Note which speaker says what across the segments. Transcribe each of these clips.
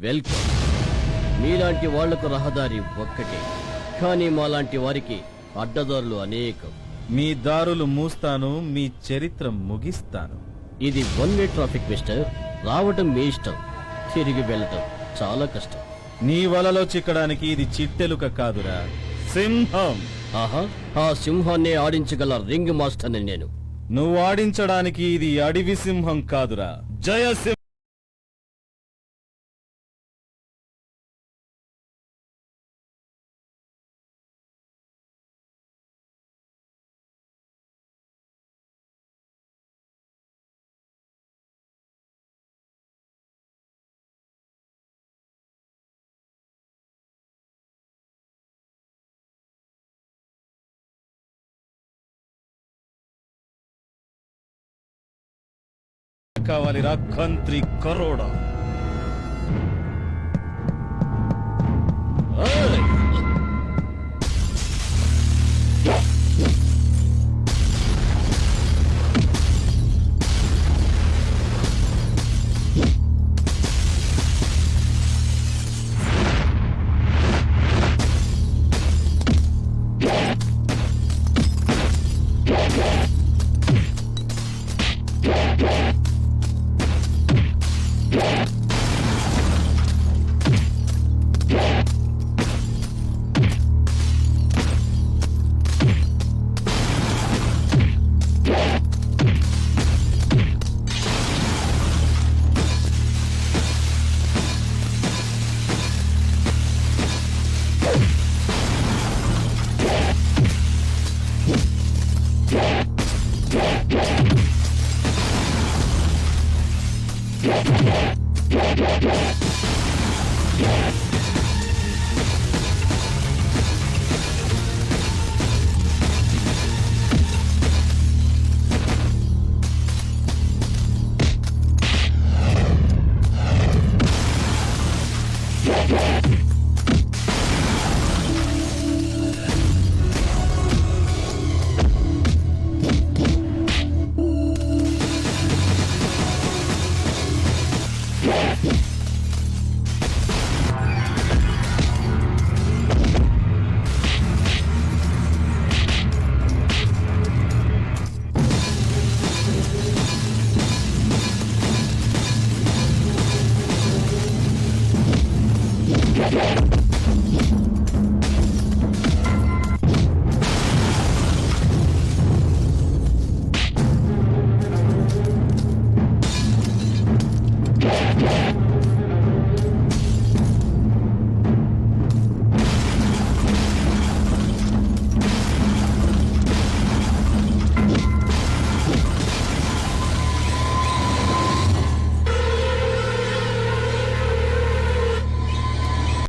Speaker 1: Welcome. మీలాంటి వాళ్లకు రహదారి ఒక్కటే, కానీ మాలాంటి వారికి అడ్డదారులు అనేకం.
Speaker 2: మీ దారులు మూస్తాను, మీ చరిత్ర ముగిస్తాను.
Speaker 1: ఇది వన్ వే ట్రాఫిక్ మిస్టర్. రావటం మీ ఇష్టం, తిరిగి వెళ్ళటం చాలా కష్టం.
Speaker 2: నీ వలలో చిక్కడానికి ఇది చిట్టెలుక కాదురా, సింహం.
Speaker 1: ఆహా, ఆ సింహాన్ని ఆడించగల రింగ్ మాస్టర్ని నేను.
Speaker 2: నువ్వు ఆడించడానికి ఇది అడవి సింహం కాదురా, జయసింహం. కావాలిరా కంత్రి కరోడా.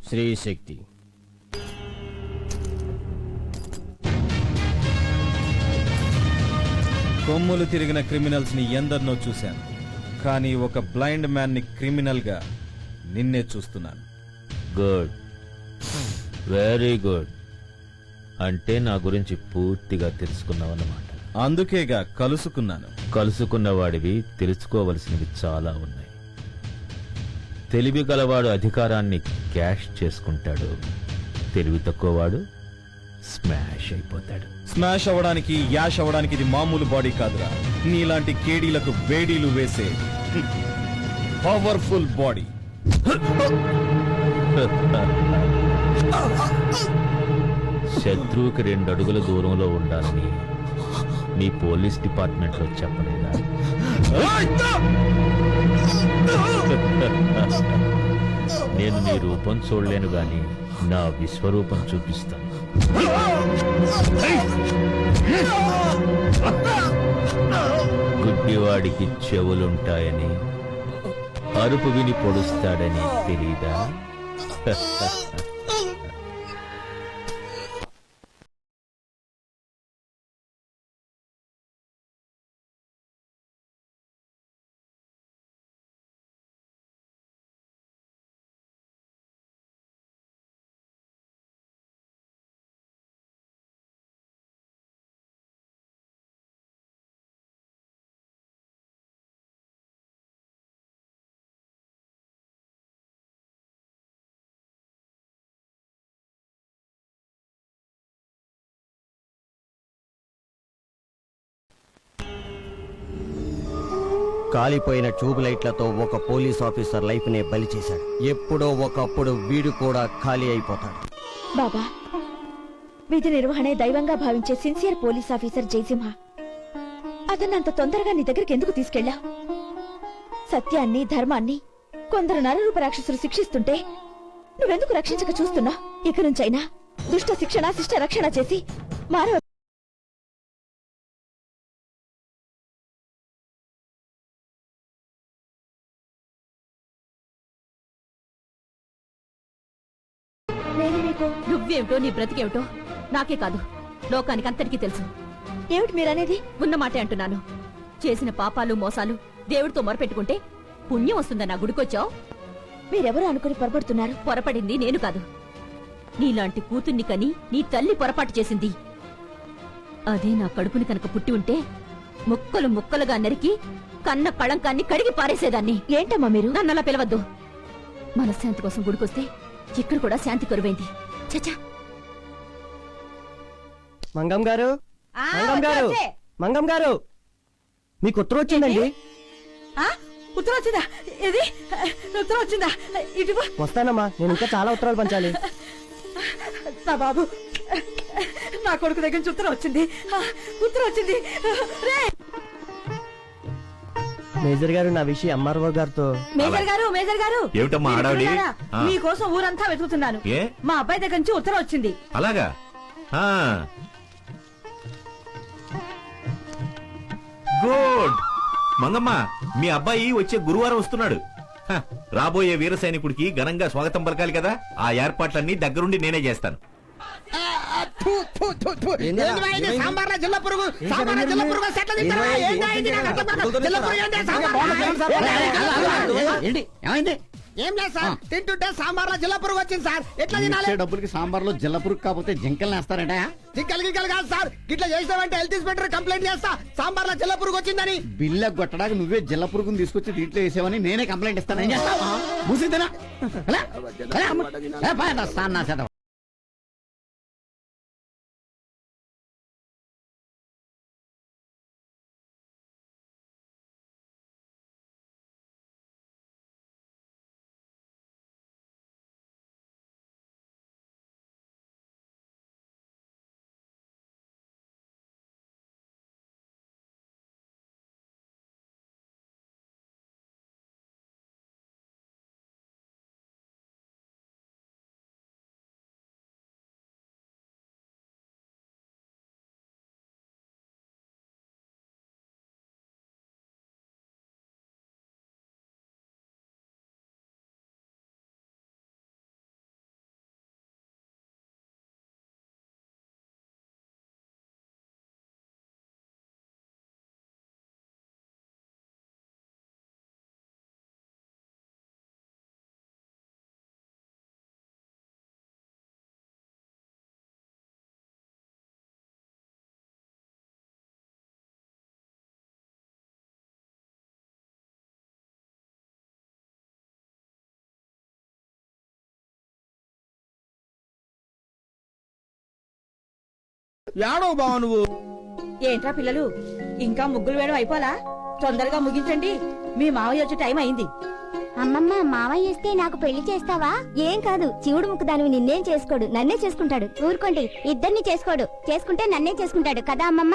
Speaker 1: శ్రీశక్తి.
Speaker 2: కొమ్ములు తిరిగిన క్రిమినల్స్ ని ఎందరినో చూశాను, కానీ ఒక బ్లైండ్ మ్యాన్ ని క్రిమినల్ గా నిన్నే చూస్తున్నాను.
Speaker 3: Good, very good. అంటే నా గురించి పూర్తిగా తెలుసుకున్నావన్నమాట.
Speaker 2: అందుకేగా కలుసుకున్నాను.
Speaker 3: కలుసుకున్నవాడివి తెలుసుకోవలసినవి చాలా ఉన్నాయి. తెలివి గలవాడు అధికారాన్ని క్యాష్ చేసుకుంటాడు, తెలివి తక్కువవాడు స్మాష్ అయిపోతాడు.
Speaker 2: స్మాష్ అవ్వడానికి, యాష్ అవ్వడానికి ఇది మామూలు బాడీ కాదురా, నీలాంటి కేడీలకు వేడీలు వేసే పవర్ఫుల్ బాడీ.
Speaker 3: శత్రువుకి 2 అడుగుల దూరంలో ఉండాలని నీ పోలీస్ డిపార్ట్మెంట్ లో చెప్పలేదా? నేను నీ రూపం చూడలేను గాని నా విశ్వరూపం చూపిస్తాను. గుడ్డివాడికి చెవులుంటాయని, అరుపు విని పొడుస్తాడని తెలీదా?
Speaker 4: కాలిపోయిన ట్యూబ్ లైట్లతో ఒక పోలీస్ ఆఫీసర్ లైఫ్ నే బలి చేశాడు. ఎప్పుడో ఒకప్పుడు వీడు కూడా ఖాళీ అయిపోతాడు.
Speaker 5: బాబా, విధి నిర్వహణే దైవంగా భావించే సిన్సియర్ పోలీస్ ఆఫీసర్ జయసింహ, అతన్ని అంత తొందరగా నీ దగ్గరికి ఎందుకు తీసుకెళ్ళా? సత్యాన్ని, ధర్మాన్ని కొందరు నరరూప రాక్షసులు శిక్షిస్తుంటే నువ్వెందుకు రక్షించక చూస్తున్నా? ఇక నుంచైనా దుష్ట శిక్షణ, శిష్ట రక్షణ చేసి మానవ నేను మీకు
Speaker 6: నువ్వేమిటో నీ బ్రతికేమిటో నాకే కాదు, లోకానికి అంతటికీ తెలుసు.
Speaker 5: ఏమిటి మీరనేది?
Speaker 6: ఉన్నమాటే అంటున్నాను. చేసిన పాపాలు మోసాలు దేవుడితో మొరపెట్టుకుంటే పుణ్యం వస్తుందన్న గుడికొచ్చావు.
Speaker 5: మీరెవరు అనుకుని పొరపడుతున్నారు?
Speaker 6: పొరపడింది నేను కాదు, నీలాంటి కూతుర్ని కని నీ తల్లి పొరపాటు చేసింది. అదే నా కడుపుని కనుక పుట్టి ఉంటే ముక్కలు ముక్కలుగా నరికి కన్న కళంకాన్ని కడిగి పారేసేదాన్ని.
Speaker 5: ఏంటమ్మా మీరు?
Speaker 6: నన్నలా పిలవద్దు. మనశ్శాంతి కోసం గుడికొస్తే ఇక్కడ కూడా శాంతి కరువైంది. చచ్చా.
Speaker 4: మంగం గారు, మంగం గారు, మంగం గారు, మీకు ఉత్తరం వచ్చిందండి.
Speaker 5: ఉత్తరం వచ్చిందా? ఇది ఉత్తరం వచ్చిందా? ఇటు
Speaker 4: వస్తానమ్మా, నేను ఇంకా చాలా ఉత్తరాలు పంచాలి.
Speaker 5: నా బాబు, నా కొడుకు దగ్గర నుంచి ఉత్తరం వచ్చింది. ఉత్తరం వచ్చింది.
Speaker 4: మేజర్ గారు, నా విషయం ఎంఆర్ఓ గారితో.
Speaker 5: మేజర్ గారు, మేజర్ గారు,
Speaker 7: ఏమిటమ్మా హడావిడి? ఆ.
Speaker 5: మీకోసం ఊరంతా వెతుకుతున్నాను.
Speaker 7: ఏ?
Speaker 5: మా అబ్బాయి దగ్గర నుంచి ఉత్తరం వచ్చింది.
Speaker 7: అలాగా? ఆ. గుడ్. మంగమ్మ, మీ అబ్బాయి వచ్చే గురువారం వస్తున్నాడు. హ, రాబోయే వీర సైనికుడికి ఘనంగా స్వాగతం పలకాలి కదా, ఆ ఏర్పాట్లన్నీ దగ్గరుండి నేనే చేస్తాను.
Speaker 8: ఏం లేదు సార్, తింటుంటే సాంబార్ లో జిల్లా పురుగు వచ్చింది సార్. ఎట్లా తినాలి?
Speaker 9: డబ్బులకి సాంబార్ లో జిల్ల పురుగు కాకపోతే జింకలు వేస్తారట.
Speaker 8: జింకలు గింకలు కాదు సార్, ఇట్లా చేసావంటే హెల్త్ ఇన్స్పెక్టర్ కంప్లైంట్ చేస్తా, సాంబార్ లో జిల్లా పురుగు వచ్చిందని.
Speaker 9: బిల్ల కొట్టడానికి నువ్వే జిల్ల పురుగుని తీసుకొచ్చి దీంట్లో వేసావని నేనే కంప్లైంట్ ఇస్తాను. ఏం చేస్తావు? మూసిద్దనా?
Speaker 8: యాడో బావ నువ్వు.
Speaker 5: ఏంట్రా పిల్లలు, ఇంకా ముగ్గులు వేయడం అయిపోలా? తొందరగా ముగించండి, మీ మావయ్య వచ్చే టైం అయింది.
Speaker 10: అమ్మమ్మ, మావయ్య ఇస్తే నాకు పెళ్లి చేస్తావా? ఏం కాదు, శివుడు ముక్కుదానివి నిన్నేం చేసుకోడు, నన్నే చేసుకుంటాడు. ఊరుకోండి, ఇద్దరిని చేసుకోడు, చేసుకుంటే నన్నే చేసుకుంటాడు కదా అమ్మమ్మ.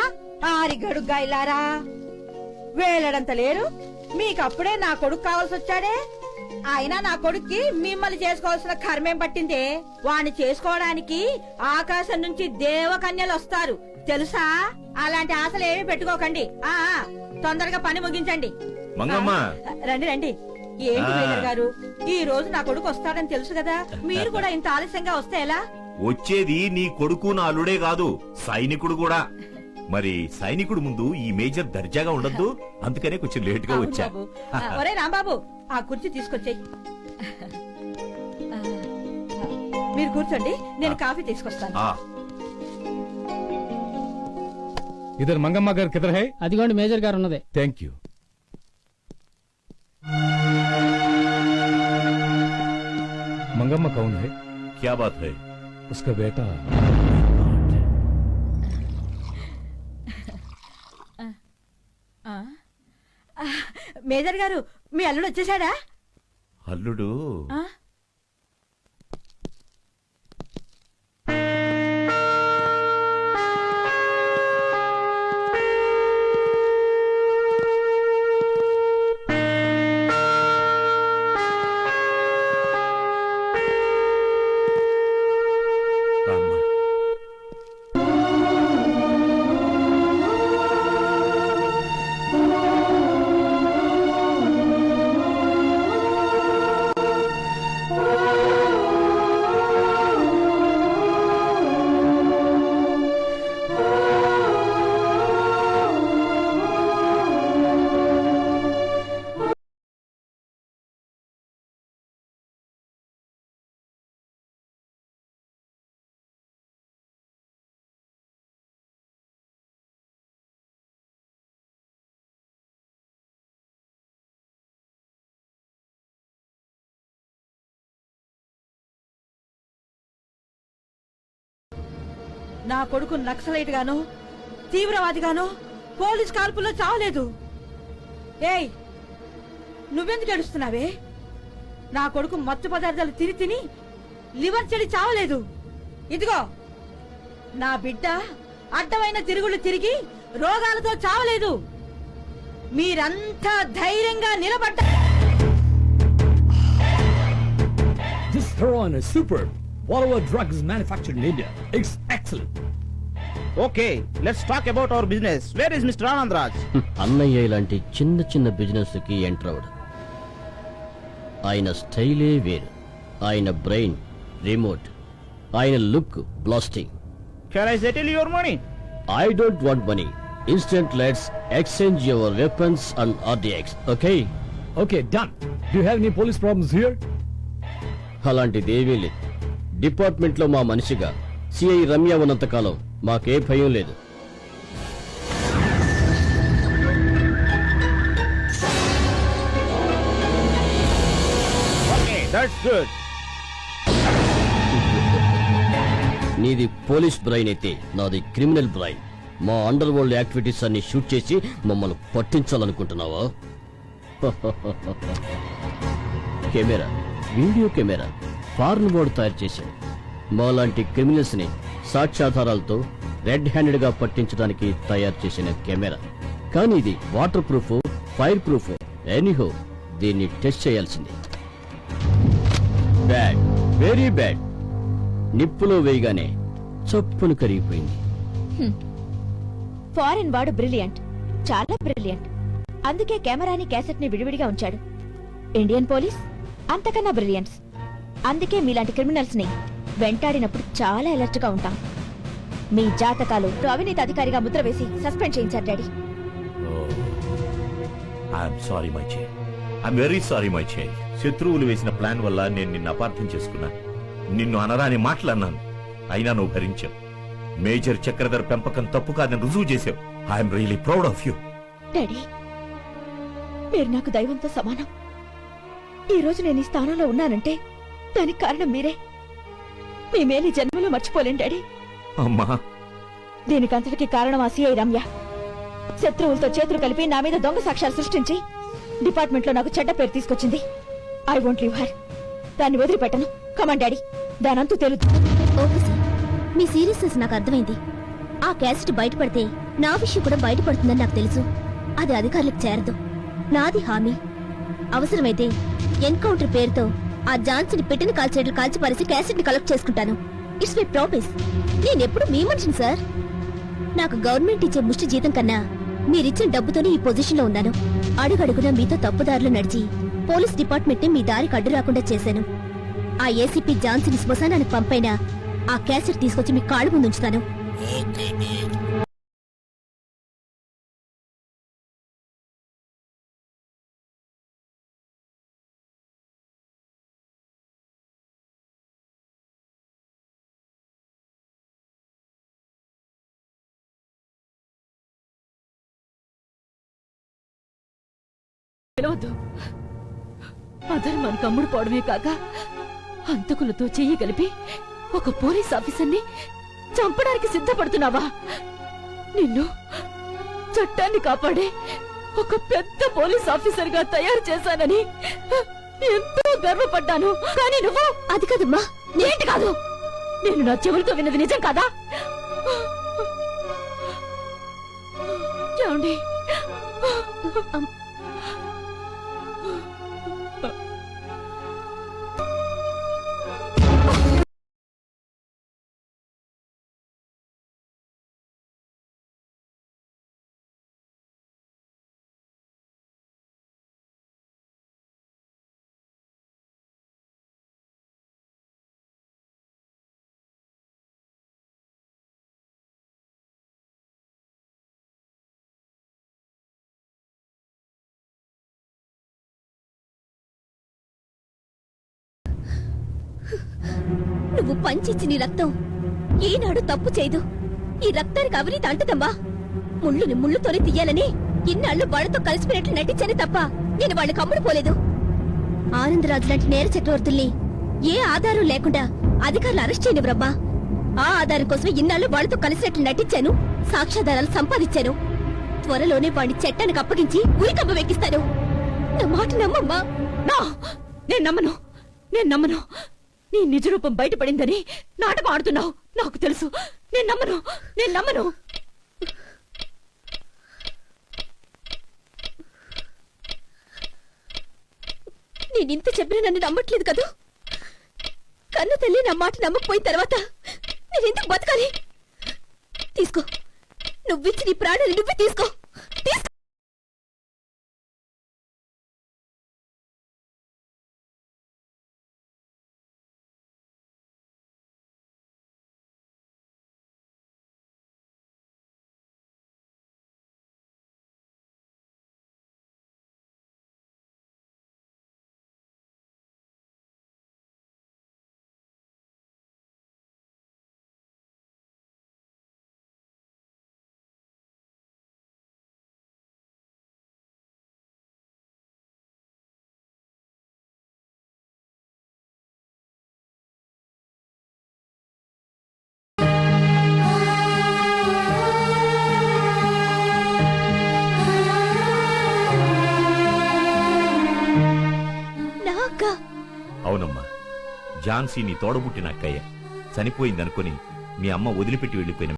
Speaker 5: ఆరిగడు గాయలారా, వేలడంత లేరు మీకు, అప్పుడే నా కొడుకు కావాల్సి వచ్చాడే. అయినా నా కొడుక్కి మిమ్మల్ని చేసుకోవాల్సిన కర్మేం పట్టిందే? వాణ్ణి చేసుకోవడానికి ఆకాశం నుంచి దేవకన్యలు వస్తారు తెలుసా? అలాంటి ఆశలు ఏమీ పెట్టుకోకండి. ఆ తొందరగా పని ముగించండి.
Speaker 7: మంగమ్మ,
Speaker 5: రండి రండి. ఏంటి మేజర్ గారు, ఈ రోజు నా కొడుకు వస్తాడని తెలుసు కదా, మీరు కూడా ఇంత ఆలస్యంగా వస్తే ఎలా?
Speaker 7: వచ్చేది నీ కొడుకు నా అల్లుడే కాదు, సైనికుడు కూడా. మరి సైనికుడు ముందు ఈ మేజర్ దర్జాగా ఉండద్దు, అందుకనే కొంచెం లేట్ గా వచ్చా.
Speaker 5: ఒరే రాంబాబు, ఆ కుర్చీ తీసుకొచ్చాయి. మీరు కూర్చోండి, నేను కాఫీ తీసుకొస్తాను.
Speaker 2: ఇద్దరు మంగమ్మ గారు కిదర్ హై?
Speaker 1: అదిగోండి మేజర్ గారు ఉన్నదే.
Speaker 2: Thank you. मंगम्मा कौन है?
Speaker 7: क्या बात है?
Speaker 2: उसका बेटा।
Speaker 5: మేజర్ గారు మీ అల్లుడు వచ్చేసాడా?
Speaker 7: అల్లుడు
Speaker 5: ఆ?
Speaker 7: రామ్మా.
Speaker 5: నా కొడుకు నక్సలైట్ గాను తీవ్రవాదిగాను పోలీస్ కాల్పుల్లో చావలేదు. ఏయ్, నువ్వెందుకు ఏడుస్తున్నావే? నా కొడుకు మత్తు పదార్థాలు తిని లివర్ చెడి చావలేదు. ఇదిగో నా బిడ్డ అడ్డమైన తిరుగుళ్ళు తిరిగి రోగాలతో చావలేదు. మీరంతా ధైర్యంగా నిలబడ్డ.
Speaker 11: This heroin is superb. Whatever drug is manufactured in India, it's excellent.
Speaker 9: Okay let's talk about our business. Where is mister Anand Raj?
Speaker 1: అన్నయ్య ఇలాంటి చిన్న చిన్న బిజినెస్ కి ఎంటర్ అవడు. ఆయన స్టైలే వేరు, ఆయన బ్రెయిన్ రిమోట్, ఆయన look blasting.
Speaker 9: Can I settle your money?
Speaker 1: I don't want money. Instant let's exchange your weapons and RDX. Okay?
Speaker 11: Okay, done. Do you have any police problems here?
Speaker 1: అలాంటిదేమీ లేదు. Department లో మా మనిషిగా CI Ramya ఉన్నంత కాలం మాకే భయం లేదు.
Speaker 9: Okay that's good.
Speaker 1: నీది పోలీస్ బ్రైన్ అయితే నాది క్రిమినల్ బ్రైన్. మా అండర్ వరల్డ్ యాక్టివిటీస్ అన్ని షూట్ చేసి మమ్మల్ని పట్టించాలనుకుంటున్నావా? కెమెరా, వీడియో కెమెరా ఫారెన్ వాడు తయారు చేశాడు. మాలాంటి క్రిమినల్స్ ని సాక్ష్యాధారాలతో రెడ్ హ్యాండెడ్ గా పట్టించడానికి తయారు చేసిన కెమెరా. కానీ ఇది water proof, fire proof. Anyhow దీన్ని టెస్ట్ చేయాల్సింది. Bad, very bad. నిప్పులో వేయగానే చప్పును కరిగిపోయింది.
Speaker 6: ఫారెన్ వాడు బ్రిలియంట్, చాలా బ్రిలియంట్. అందుకే కెమెరాని క్యాసెట్ ని విడివిడిగా ఉంచాడు. ఇండియన్ పోలీస్ అంతకన్నా బ్రిలియంట్స్. అందుకే మీలాంటి క్రిమినల్స్ ని వెంటాడినప్పుడు చాలా అలర్ట్ గా ఉంటాం. మీ జాతకాలు అవినీతి అధికారిగా ముద్ర వేసి సస్పెండ్ చేయించారు డాడీ.
Speaker 7: ఐఎమ్ సారీ మై చే. ఐఎమ్ వెరీ సారీ మై చే. శత్రువులు వేసిన ప్లాన్ వల్ల నేను నిన్ను అపార్థం చేసుకున్నాను. నిన్ను అనరాని మాట్లాడినాను. అయినా నువ్వు భరించావు. మేజర్ చక్రధర్ పెంపకం తప్పు కాదని రుజువు చేశావు. I'm really proud of you.
Speaker 6: Daddy, మీరు నాకు దైవంతో సమానం. ఈ రోజు నేను ఈ స్థానంలో ఉన్నానంటే దానికి కారణం మీరే. మీ మేలు ఈ జన్మలో మర్చిపోలేం డాడీ.
Speaker 7: అమ్మా,
Speaker 6: దీనికంతటికి కారణం ఆ సిఐ రమ్య. శత్రువులతో చేతులు కలిపి నా మీద దొంగ సాక్ష్యాలు సృష్టించి డిపార్ట్మెంట్ లో నాకు చెడ్డ పేరు తీసుకొచ్చింది. I won't leave her. దాన్ని వదిలిపెట్టను. Come on daddy, దానంతూ తెలుదు.
Speaker 10: ఓకే సార్, మీ సీరియస్నెస్ నాకు అర్థమైంది. ఆ క్యాసెట్ బయటపడితే నా విషయం కూడా బయటపడుతుందని నాకు తెలుసు. అది అధికారులకు చేరదు. నాది హామీ. అవసరమైతే ఎన్కౌంటర్ పేరుతో ఆ జాన్సన్ పెట్టిన కాల్చేట్లు కాల్చిపారేసి క్యాసెట్ ని కలెక్ట్ చేసుకుంటాను. It's my promise. నేనెప్పుడు మీ మనిషిని సార్. నాకు గవర్నమెంట్ ఇచ్చే ముష్టి జీతం కన్నా మీరిచ్చిన డబ్బుతోనే ఈ పొజిషన్ లో ఉన్నాను. అడుగడుగునా మీతో తప్పుదారులు నడిచి పోలీస్ డిపార్ట్మెంట్ ని మీ దారికి అడ్డు రాకుండా చేశాను. ఆ ఏసీపీ జాన్సన్ శ్మశానానికి పంపైనా ఆ క్యాసెట్ తీసుకొచ్చి మీ కాళ్ళు ముందు ఉంచుతాను.
Speaker 6: అధర్మానికి అమ్ముడు పోవడమే కాక హంతకులతో చెయ్యి కలిపి ఒక పోలీస్ ఆఫీసర్ని చంపడానికి సిద్ధపడుతున్నావా? నిన్ను చట్టాన్ని కాపాడే ఒక పెద్ద పోలీస్ ఆఫీసర్ గా తయారు చేశానని ఎంతో గర్వపడ్డాను. కానీ నువ్వు
Speaker 10: అది కాదమ్మా.
Speaker 6: ఏంటి కాదు? నేను నా చెవులతో విన్నది నిజం కాదా? ఏమండి?
Speaker 10: నువ్వు పంచిచ్చి నీ రక్తం ఈనాడు తప్పు చేయదు. ఈ రక్తానికి అవినీతి అంటదమ్మా. ముళ్ళుని ముళ్ళుతోనే తీయాలని ఇన్నాళ్ళు వాళ్ళతో కలిసిపోయినట్లు నటించానే తప్ప నేను వాళ్ళకి అమ్ముడు పోలేదు. ఆనందరాజు లాంటి నేర చక్రవర్తుల్ని ఏ ఆధారం లేకుండా అధికారులు అరెస్ట్ చేయని బ్రహ్మా. ఆ ఆధారం కోసం ఇన్నాళ్ళు వాళ్ళతో కలిసినట్లు నటించాను, సాక్ష్యాధారాలు సంపాదించాను. త్వరలోనే వాడిని చట్టానికి అప్పగించి ఉరికబ్బ వెక్కిస్తాను. నా మాట నమ్మమ్మా.
Speaker 6: నేను నమ్మను, నేను నమ్మను. నీ నిజ రూపం బయటపడిందని నాటకం ఆడుతున్నావు. నాకు తెలుసు. నేను నమ్మను, నేను నమ్మను.
Speaker 10: నేనింత చెప్పినా నన్ను నమ్మట్లేదు కదూ. కన్న తల్లి నా మాట నమ్మకపోయిన తర్వాత నేనెందుకు బతకాలి? తీసుకో, నువ్విచ్చి నీ ప్రాణాలు నువ్వే తీసుకో.
Speaker 7: అవునమ్మా, ఝాన్సీ నీ తోడబుట్టిన అక్కయ్య. చనిపోయిందనుకుని మీ అమ్మ వదిలిపెట్టి వెళ్లిపోయిన